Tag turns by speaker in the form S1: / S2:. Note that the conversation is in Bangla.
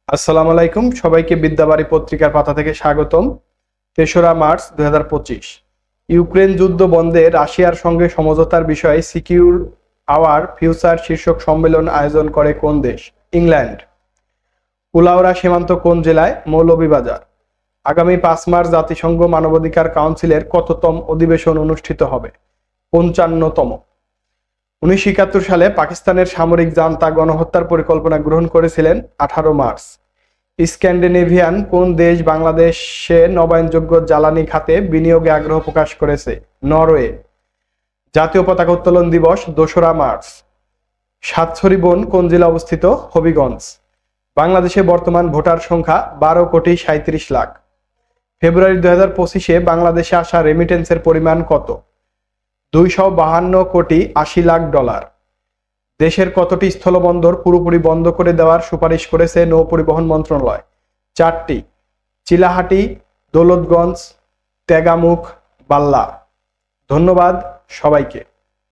S1: আসসালামু আলাইকুম, সবাইকে বিদ্যাবাড়ি পত্রিকার পাতা থেকে স্বাগতম। ৩রা মার্চ ২০২৫। ইউক্রেন যুদ্ধ বন্ধে রাশিয়ার সঙ্গে সমঝোতার বিষয়ে সিকিউর আওয়ার ফিউচার শীর্ষক সম্মেলন আয়োজন করে কোন দেশ? ইংল্যান্ড। কুলাউড়া সীমান্ত কোন জেলায়? মৌলভীবাজার। আগামী ৫ মার্চ জাতিসংঘ মানবাধিকার কাউন্সিলের কততম অধিবেশন অনুষ্ঠিত হবে? ৫৫তম। ১৯৭১ সালে পাকিস্তানের সামরিক জান্তা গণহত্যার পরিকল্পনা গ্রহণ করেছিলেন ১৮ মার্চ। স্ক্যান্ডিনেভিয়ান কোন দেশ বাংলাদেশে নবায়নযোগ্য জ্বালানি খাতে বিনিয়োগে আগ্রহ প্রকাশ করেছে? নরওয়ে। জাতীয় পতাকা উত্তোলন দিবস ২রা মার্চ। সাতছড়ি বন কোন জেলা অবস্থিত? হবিগঞ্জ। বাংলাদেশে বর্তমান ভোটার সংখ্যা ১২,৩৭,০০,০০০। ফেব্রুয়ারি ২০২৫-এ বাংলাদেশে আসা রেমিটেন্সের পরিমাণ কত? ২৫২,৮০,০০,০০০ $। দেশের কতটি স্থলবন্দর পুরোপুরি বন্ধ করে দেওয়ার সুপারিশ করেছে নৌ পরিবহন মন্ত্রণালয়? ৪টি। চিলাহাটি, দৌলতগঞ্জ, তেগামুখ, বাল্লা। ধন্যবাদ সবাইকে।